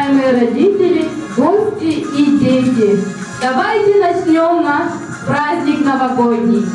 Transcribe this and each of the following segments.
уважаемые родители, гости и дети! Давайте начнем наш праздник новогодний.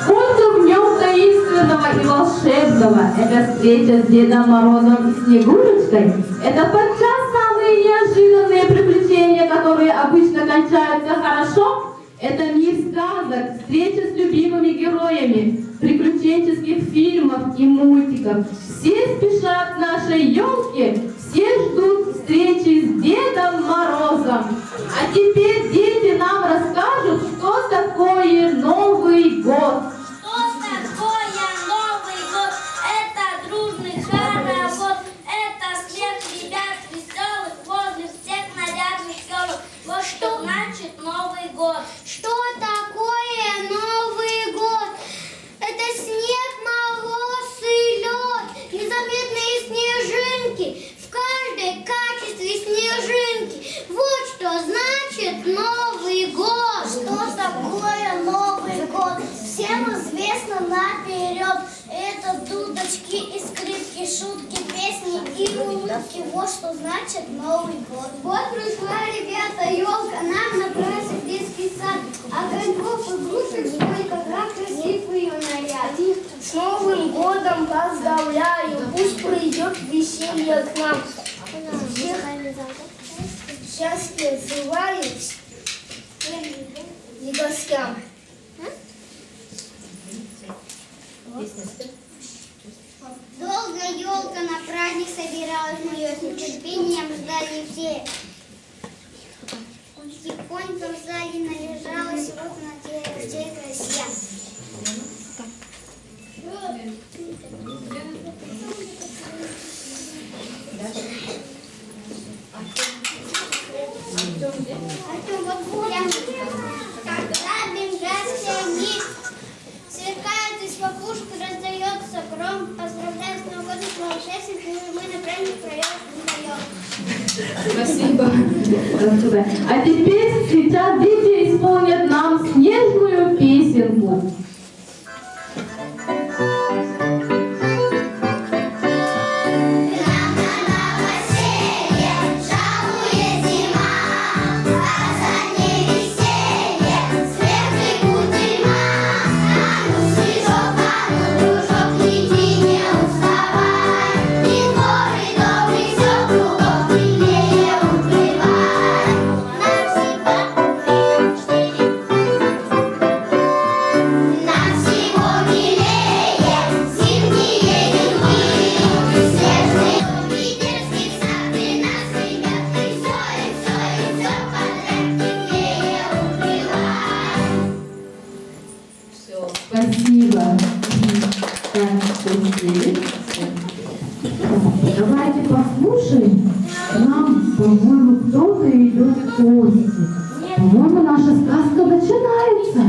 Сколько в нем таинственного и волшебного! Это встреча с Дедом Морозом и Снегурочкой. Это подчас самые неожиданные приключения, которые обычно кончаются хорошо. Это мир сказок, встреча с любимыми героями, приключенческих фильмов и мультиков. Все спешат к нашей елке, все ждут встречи с Дедом Морозом. А теперь дети нам расскажут, что такое Новый год. Что такое Новый год? Это дружный хоровод, это смех ребят веселых возле всех нарядных елок. Вот что значит Новый год. Что такое Новый год? Это снег, мороз и лед, незаметные снежинки, в каждой качестве снежинки. Вот что значит Новый год. Что такое Новый год? Всем известно наперед. Это дудочки и скрипки, шутки, песни и улыбки. Вот что значит Новый год. Вот пришла, ребята, елка нам накрасит детский сад, огоньков и игрушек сколько, как красив ее наряд. С Новым годом поздравляю, пусть придет веселье к нам. Всех счастья желаю и гостям. Долго елка на праздник собиралась, мы ее с нетерпением ждали все. Тихонько в зале належалась, вот на всей красе. Артем, вот прям, когда бежат все они, сверкает из макушки, раздается гром, поздравляю с Новым годом, с волшебством, мы на праздник проем. Спасибо. А теперь сейчас дети исполнят нам снежную песенку. Спасибо. Давайте послушаем. Нам, по-моему, кто-то идет в гости. По-моему, наша сказка начинается.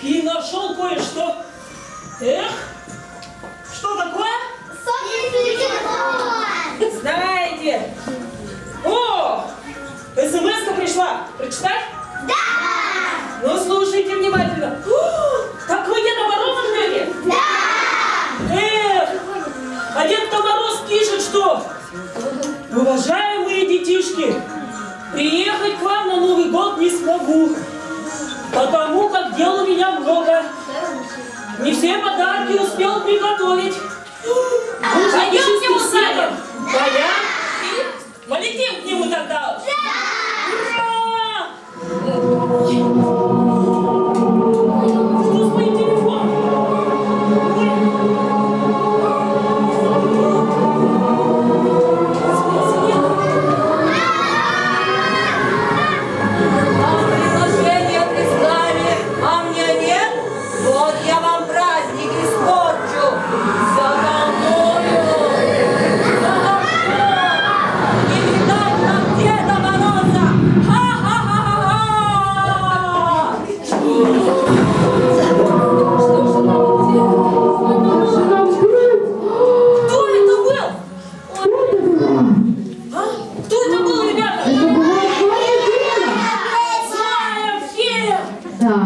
И нашел кое-что. Эх, что такое? Солнечный телефон! Знаете. О, СМС-ка пришла. Прочитать? Да! Ну, слушайте внимательно. Так вы Деда Мороза ждете? Да! Эх, а Дед Мороз пишет, что: уважаемые детишки, приехать могу. Потому как дел у меня много. Не все подарки успел приготовить. Пойдем к нему садим. Полетим к нему тогда. Ура! Что с моим телефоном? Приглашение прислали, а мне нет? Вот я вам праздник испорчу. Заколдую. Не видать нам Деда Мороза. Ха-ха-ха-ха-ха! Кто это был? А? Кто это был, ребята? Зая Фея! Да.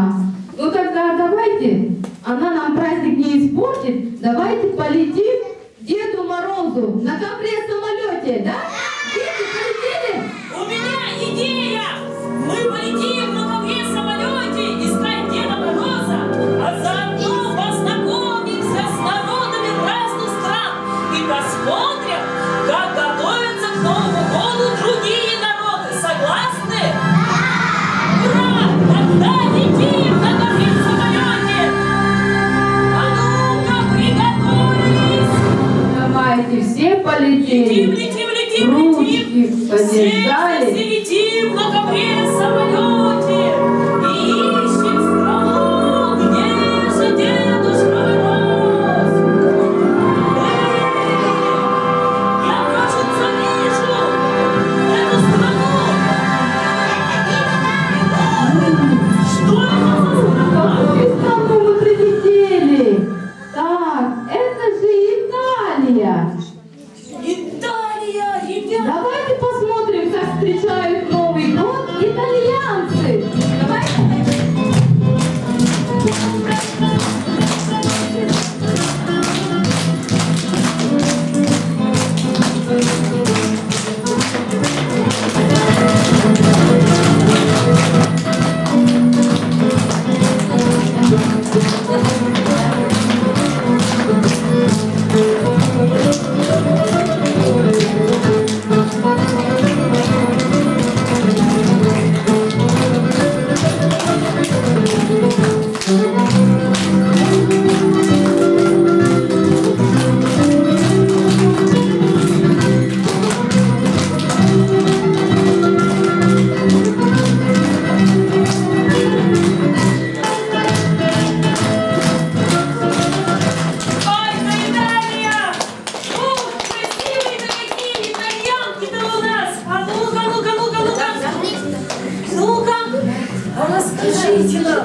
Ну тогда давайте, она нам праздник не испортит, давайте полетим к Деду Морозу на капре-самолете, да? Дети, полетели? У меня идея! Мы полетим на ковре-самолете искать Деда Мороза, а заодно познакомимся с народами разных стран и посмотрим, как готовятся к Новому году другие народы. Согласны? Ура! Тогда летим на ковре-самолете! А ну-ка, приготовились! Давайте, все Летим, полетели. летим, летим, Ручки летим! подержали. Все летим на ковре-самолете и ищем страну, где же Дедушка Мороз. Я, кажется, вижу эту страну. Что это за страна? Какую страну мы прилетели? Так, это же Италия. Италия, ребята! Давайте посмотрим, как встречают Новый год итальянцы. Давайте. Ой, да Италия! Ух, красивые-то какие итальянки-то у нас! А ну-ка, ну-ка, ну-ка, ну-ка! Ну-ка, расскажите нам!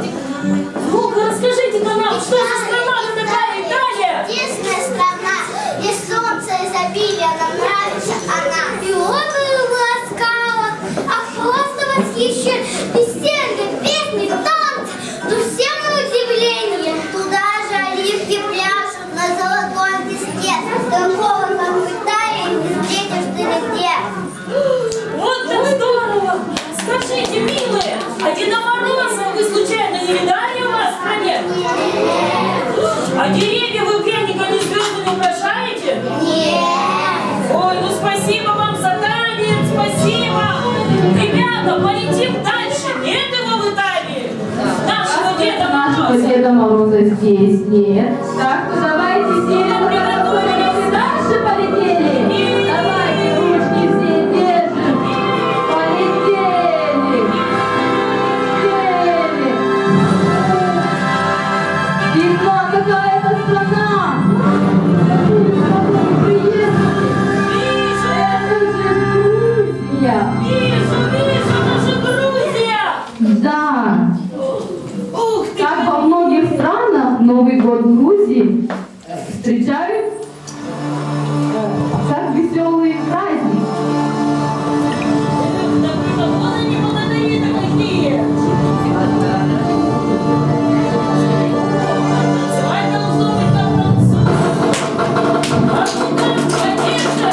Ну-ка, расскажите-ка нам, что за страна-то такая Италия? Чудесная страна, где солнце изобилие, нам нравится она. И воду ласкала, а просто восхищает. Веселье, песни, танцы, но всем на удивление. Туда же оливки пляшут на золотом песке. Такого, как в Италии, не встретишь ты нигде. Вот так здорово! Скажите, милые, а Деда Мороза вы случайно не видали у вас в стране? А деревья вы пряниками и звездами украшаете? Нет. Ой, ну спасибо вам за танец, спасибо! Ребята, полетим дальше! Нет его в Италии! Нашего Деда Нашего Мороза! Деда Мороза здесь нет. Так, то давайте все приготовились и дальше полетели. Давайте ручки все держим. Полетели. Полетели. Видно, какая-то страна. Вижу, Это же Грузия. вижу, наша Грузия! Да. Ух ты! Как во многих странах Новый год в Грузии встречают как веселый праздник. Да вы-то вон они молодые-то какие! Танцевать должно быть как танцуют! А ну-ка, конечно!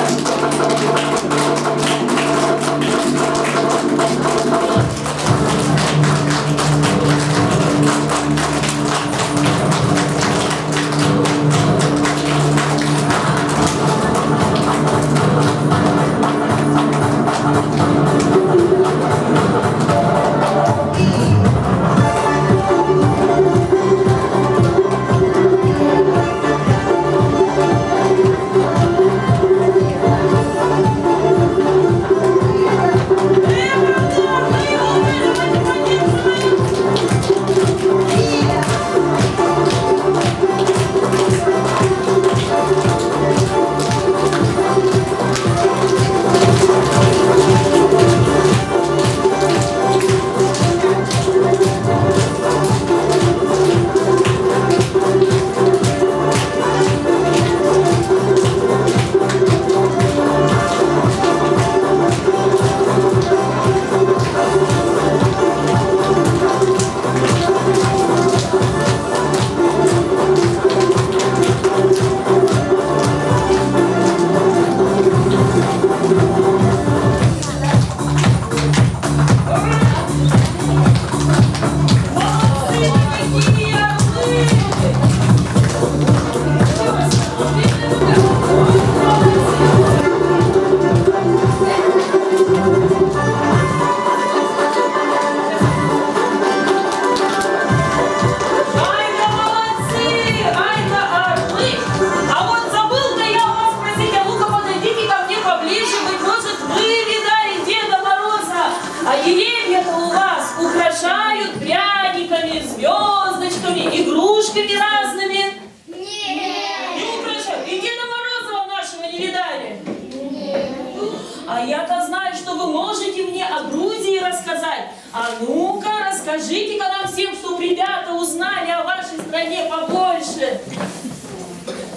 А ну-ка, расскажите-ка нам всем, чтоб ребята узнали о вашей стране побольше.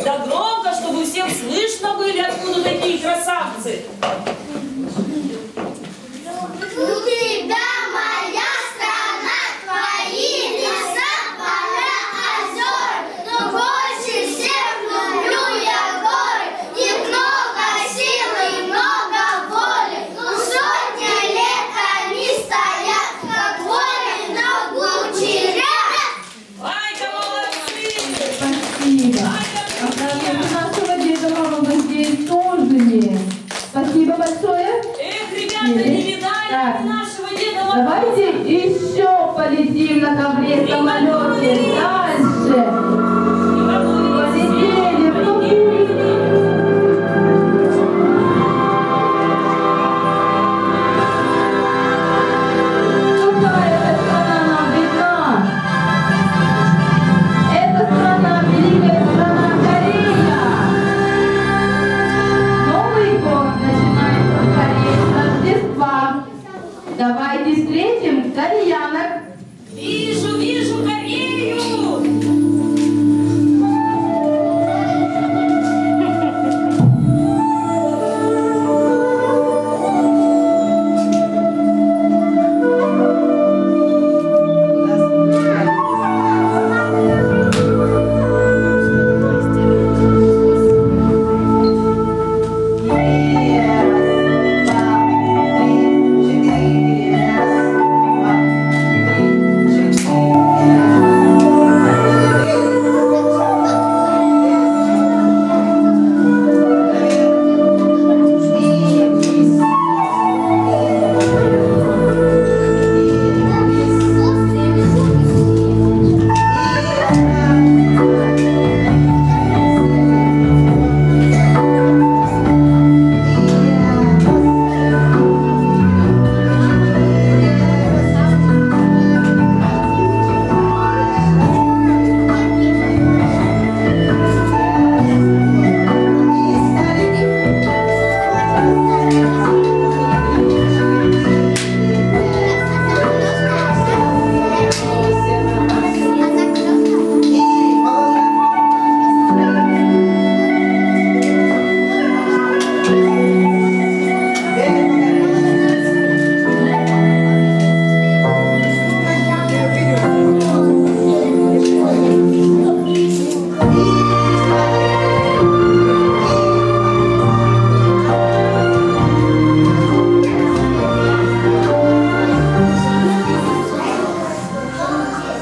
Да громко, чтобы всем слышно были, откуда такие красавцы. У тебя моя страна, твои леса, поля, озера, но больше всех люблю я горы. И много силы, много воли, но сотни лет они стоят, как воины на кучерях. Ай-ка молодцы! Спасибо. Оказывается, нашего Деда Мороза здесь тоже есть. Спасибо большое. Эх, ребята, не видали Так. нашего Деда Мороза? Давайте еще полетим на ковре самолете дальше. Полетели в тупик. Какая эта страна нам видна? Это страна, великая страна Корея. Новый год начинается в Корее с Рождества. Давайте встретим кореянок. Вижу, вижу Корею!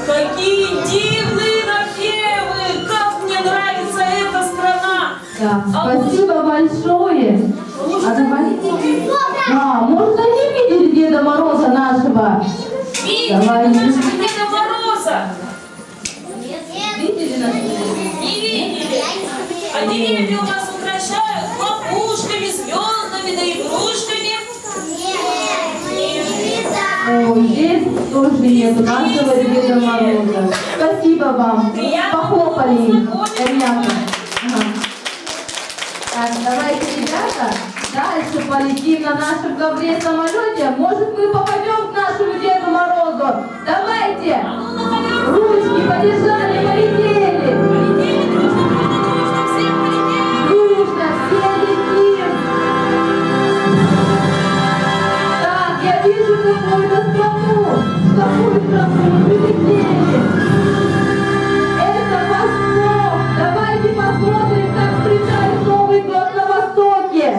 Какие дивные напевы! Как мне нравится эта страна! Да, спасибо большое. А давайте... Да, может, они видели Деда Мороза нашего? Видели Давайте. нашего Деда Мороза? Видели нашего? Не видели. А деревья у нас украшают хлопушками, звездами, да игрушками. Ой, здесь тоже нету нашего Деда Мороза. Спасибо вам. Похлопали им. Ребята. Ага. Так, давайте, ребята, дальше полетим на нашем ковре самолете. Может, мы попадем к нашему Деду Морозу? Давайте. А ну, на ковер. Ручки подержали, полетели. Полетели, дружно, дружно, дружно, все полетели. Дружно, все летим. Так, я вижу какую-то страну. Какую страну мы прилетели? Это Восток. Давайте посмотрим, как встречают Новый год на Востоке.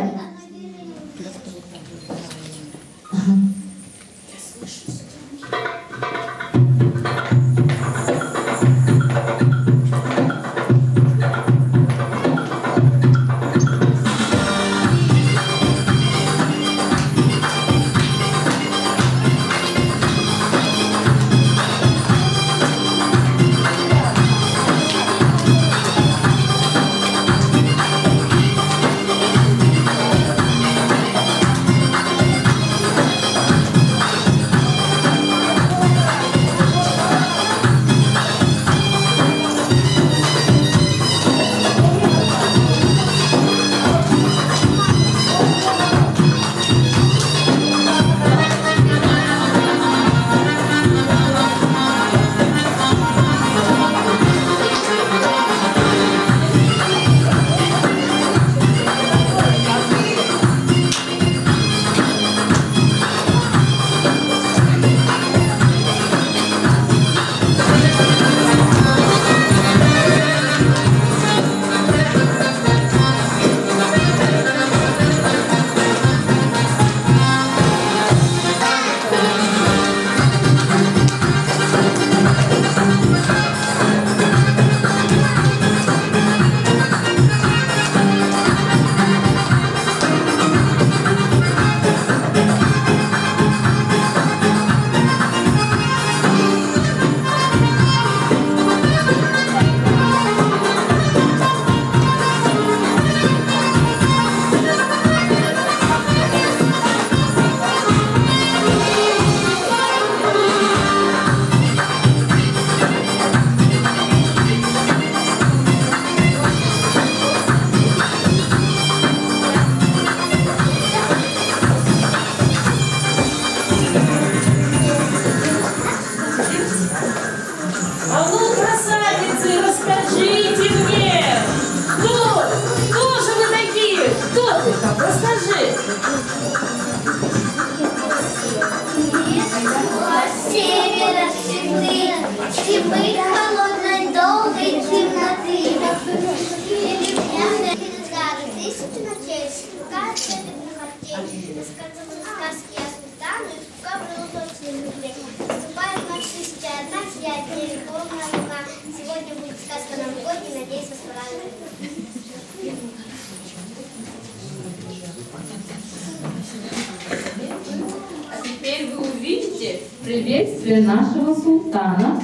приветствие нашего султана.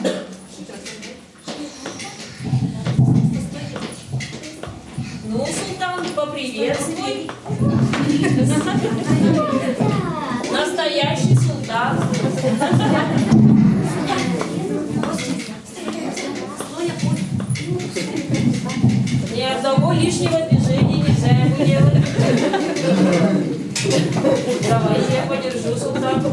Ну, султан, поприветствуй. Настоящий султан. Ни одного лишнего движения нельзя ему делать. Давайте я подержу султан.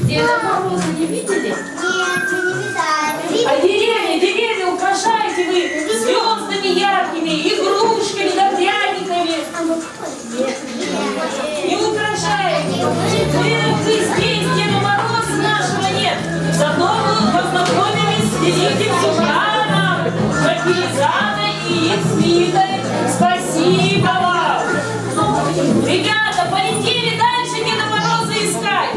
Деда Мороза не видели? А деревья украшаете вы звездами яркими, игрушками, да пряниками. Не украшаете. Вы здесь, Деда Мороза нашего нет. Зато мы познакомились с великим султаном Шахерезадой и их свитой. Спасибо вам. Ребята, полетели дальше Деда Мороза искать.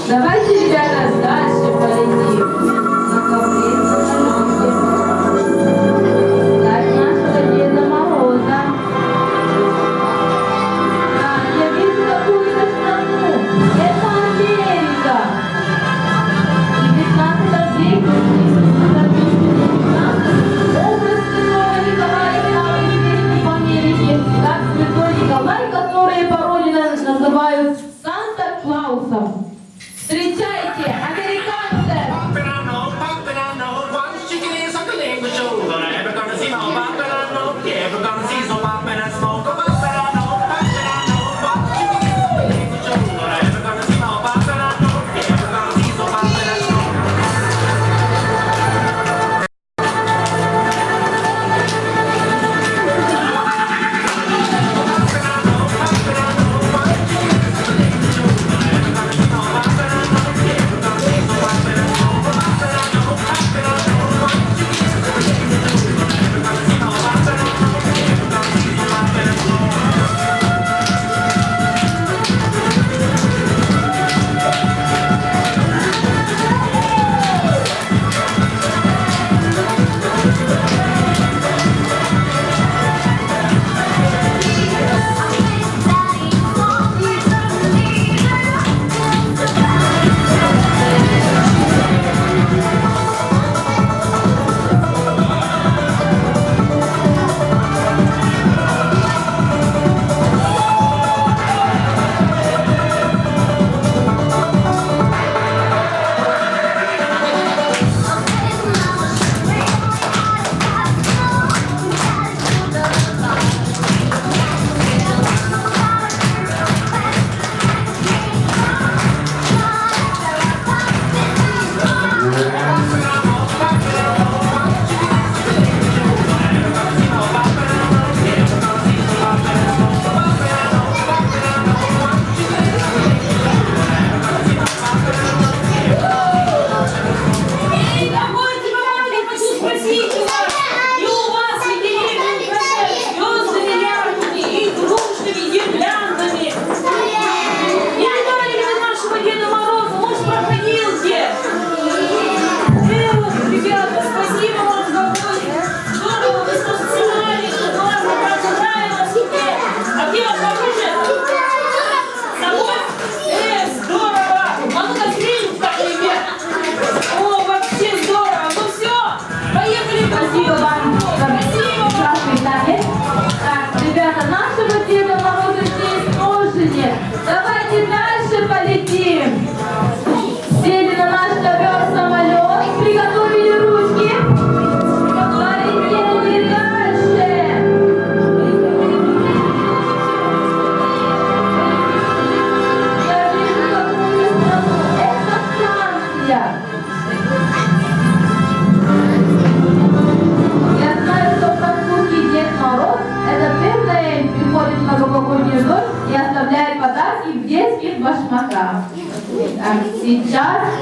Давайте, ребята, дальше полетим. Так, нашего Деда Мороза. Да, я вижу какую-то страну. Это Америка. И 15 века образ святого Николая стал известен в Америке. Так святой Николай, который по родине называют Санта-Клаусом. Встречайте, американцы! Сейчас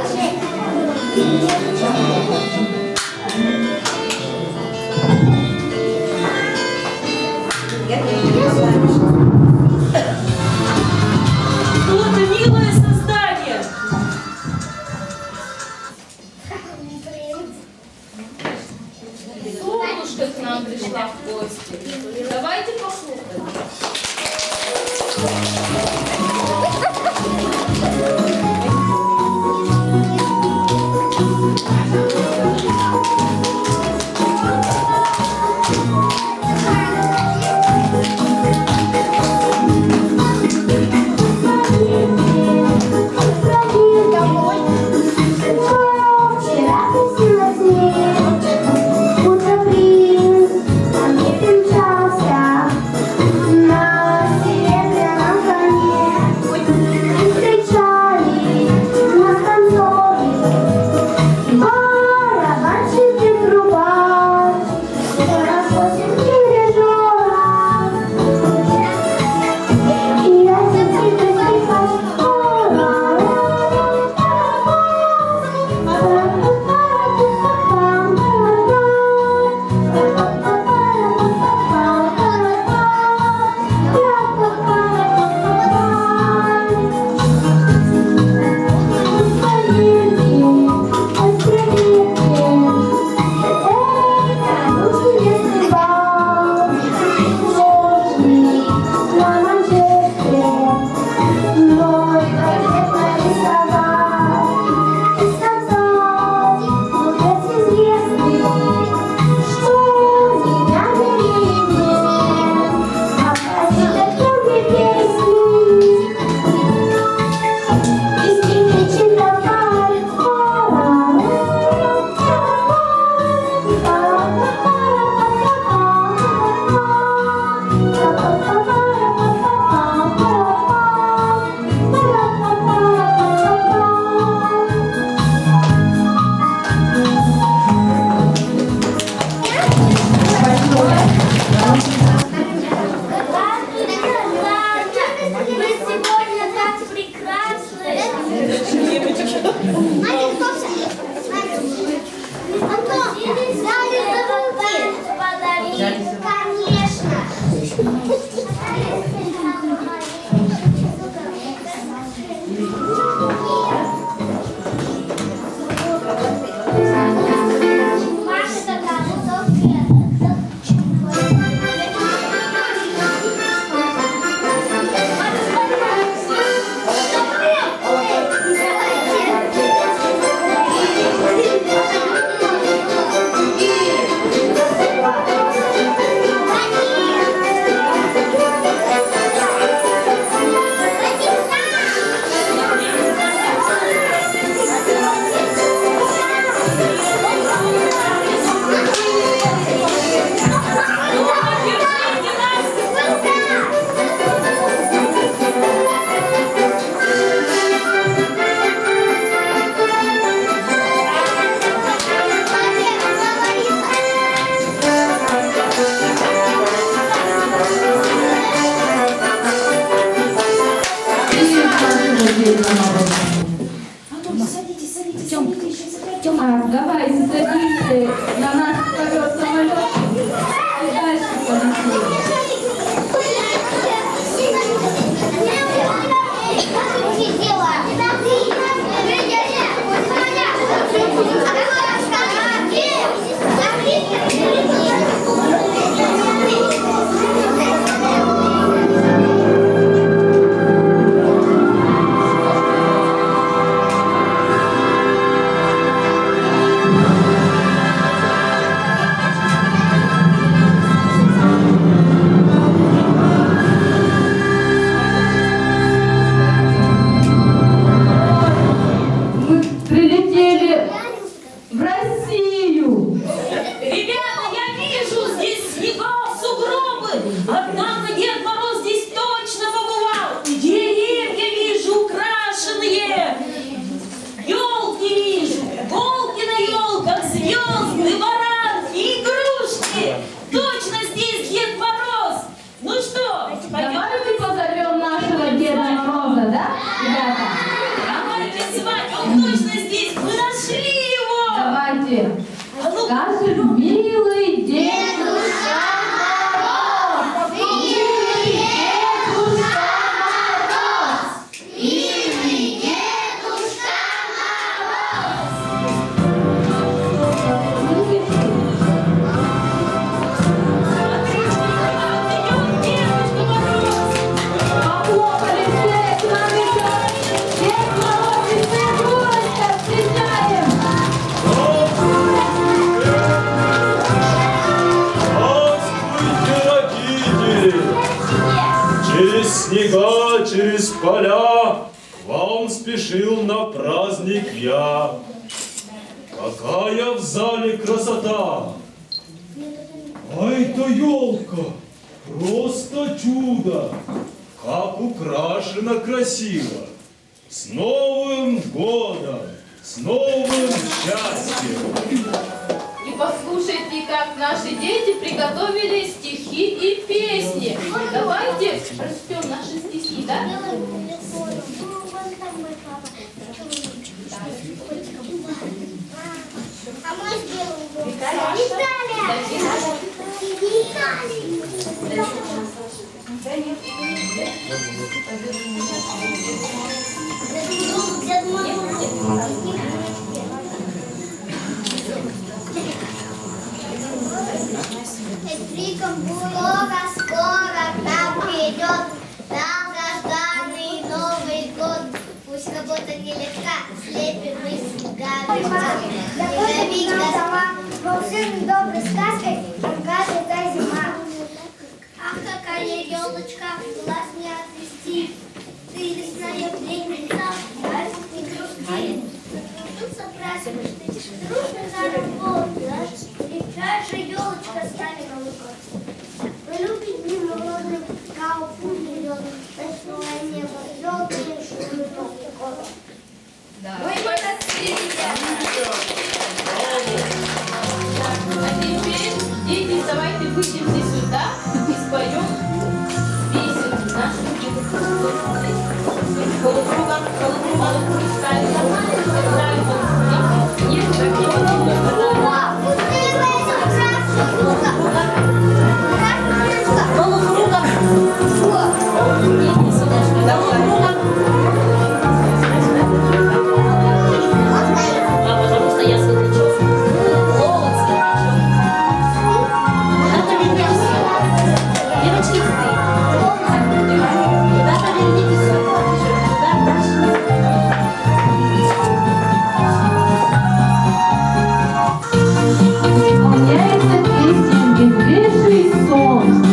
Кто это милое создание? Солнышко к нам пришла в гости. Давайте похлопаем. Вчера красиво снег, утро бриз, а мне примчался на серебряном коне. Встречали на концове барабанщик и трубач, 48 дирижеров и один тихий скрипач. Вы сегодня так прекрасны. Антон, взяли за руки. Подарили. Конечно. Маша такая. снега, через поля, к вам спешил на праздник я. Какая в зале красота! А эта елка просто чудо! Как украшена красиво! С Новым годом! С новым счастьем! И послушайте, как наши дети приготовили стихи и песни. Давайте прочтем наши стихи, да? А мы сделаем. Скоро к нам придет долгожданный Новый год. Пусть работа нелегка, слепим мы снегами. Волшебной доброй сказкой нам кажется зима. Ах, какая елочка, глаз не отвести. Ты лесная пленница, праздник не грусти. Закрутился праздник, дружно за работу. Летает же елочка с нами Новый год. Мы любим дни молодым, каупу берем. Ночное небо, желтые шумы Нового года. Вы молодцы, ребята! А теперь, дети, давайте выйдемте сюда и споем песенку нашу. Полукругом, ставим, нет, Потому что я светлячок. Ловец светлячок. Куда-то вернемся. Девочки, куда-то вернитесь. Куда дальше? исполняется песня «Медвежий сон».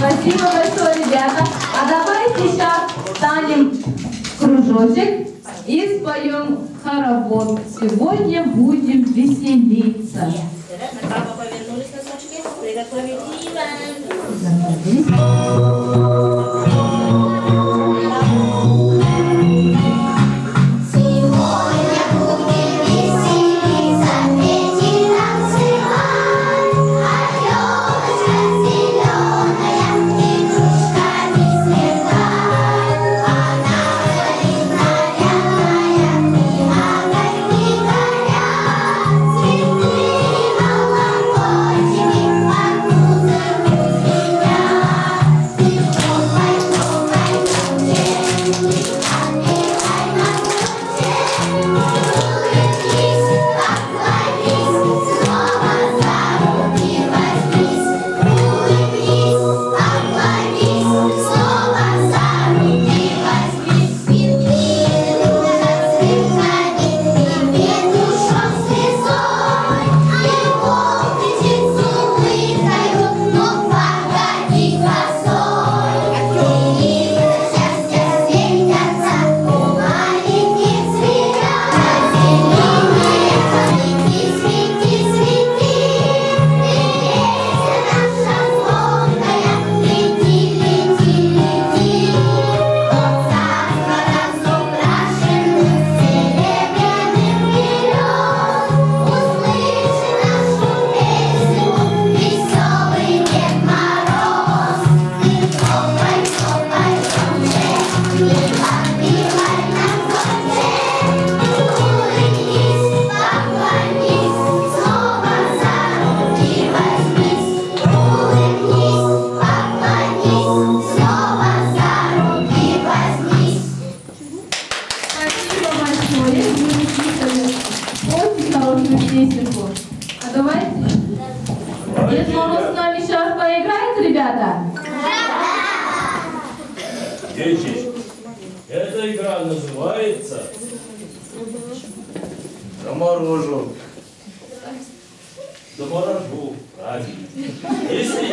Спасибо большое, ребята. А давайте сейчас встанем в кружочек и споем хоровод. Сегодня будем веселиться. Направо повернулись носочки, приготовили Иван. Занавес. Цветы на ладони, Дед Мороз с нами сейчас поиграет, ребята? Дети, эта игра называется «Заморожу». Заморожу, правильно. Если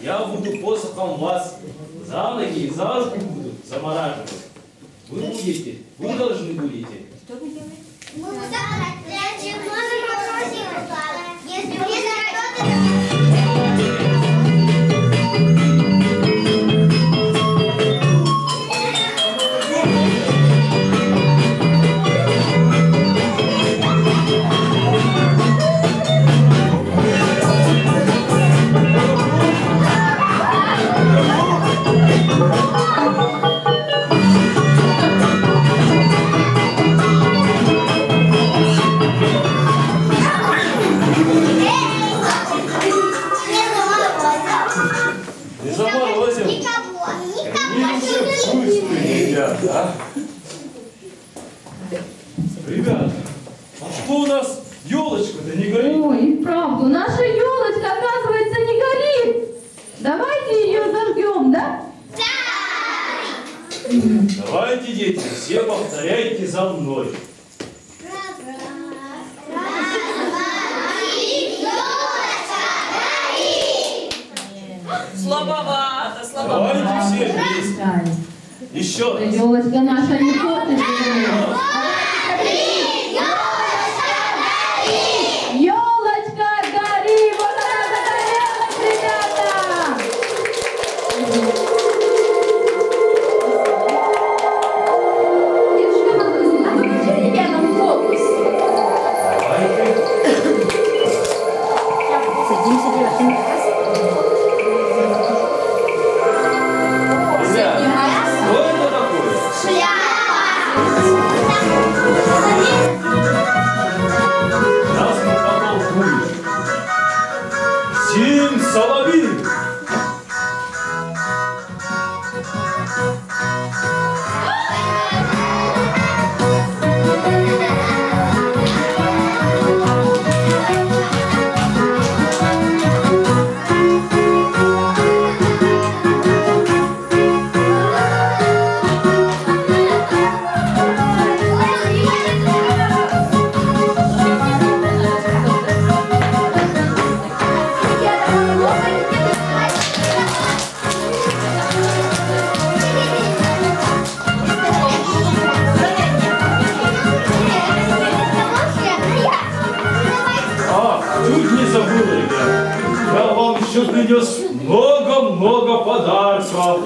я буду посохом вас за ноги и за руку буду замораживать, вы должны будете. Мы можем попросить, если кто-то... Не заморозим. Никого. Ребята, Ребята, а что у нас елочка-то не горит? Ой, и вправду, наша елочка, оказывается, не горит. Давайте ее зажгем, да? Давайте, дети, все повторяйте за мной. Слабовато, слабовато. Давайте все вместе. Еще раз. Елочка наша не хочет. Елочка, гори! Вот она загорелась, ребята! Дедушка Мороз, а покажи ребятам фокус. Давайте. Ребята, что это такое? Нас не потолкуешь. Сим Соловин. Чуть не забыл, ребят. Я вам еще принес много-много подарков.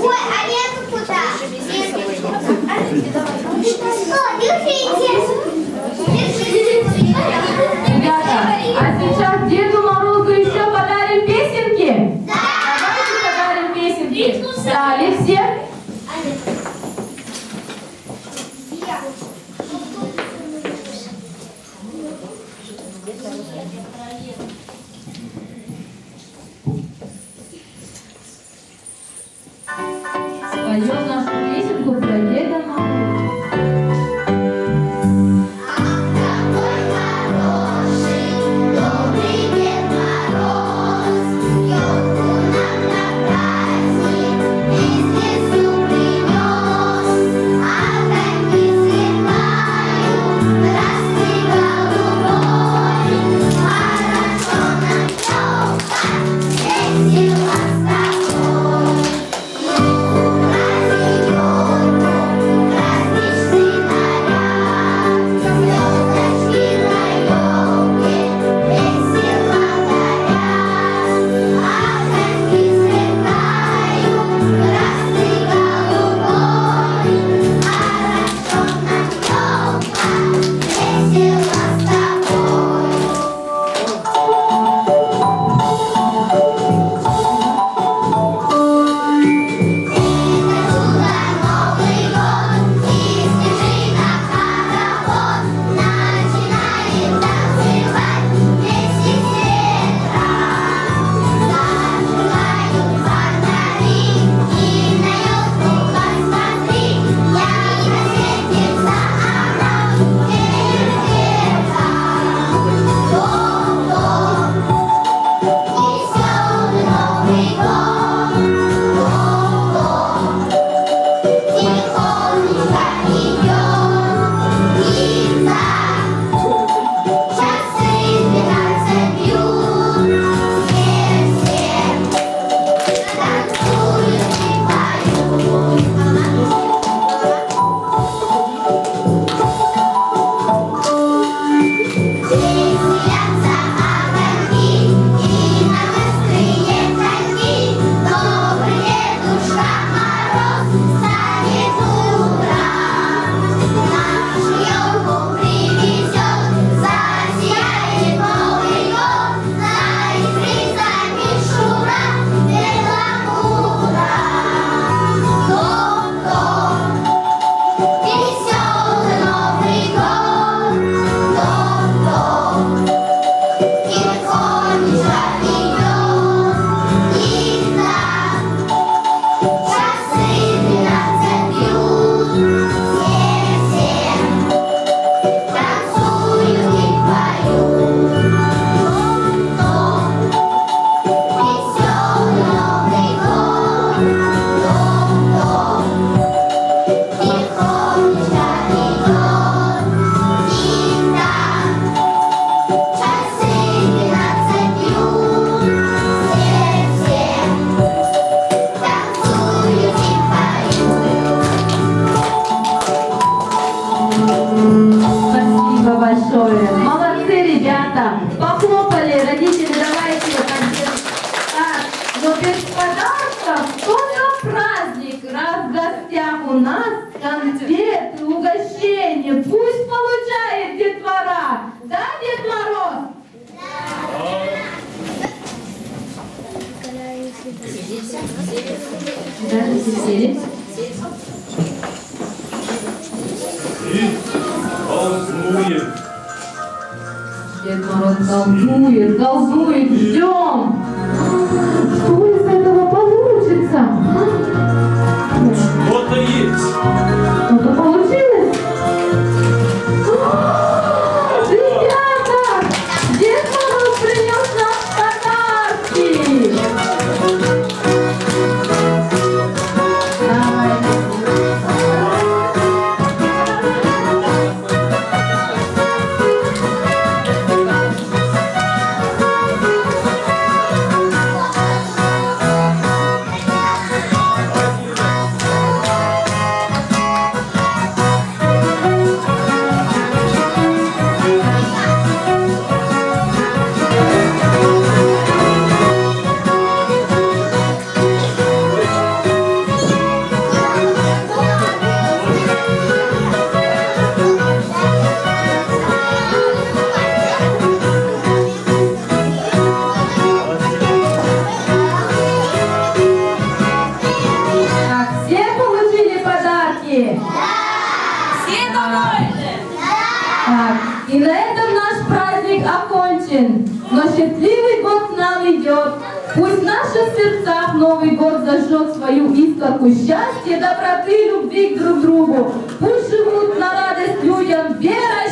Ой, а это куда? О, держите. Ребята, а сейчас Деду Морозу еще подарим песенки? Да! Давайте подарим песенки. Встали все. Споем нашу песенку про Деда Мороза. угощение пусть получает детвора. Да, Дед Мороз? Да, сели. И колдуем. Дед Мороз колдует, колдует, ждем. Что из этого получится? Что-то есть. Что-то получилось? Ребята! Дед Мороз принес нам подарки! Давай. Так, все получили подарки? Все довольны? Так, и на этом наш праздник окончен. Но счастливый год к нам идет. Пусть в наших сердцах Новый год зажжет свою искорку счастья, доброты, любви к друг другу. Пусть живут на радость людям вера,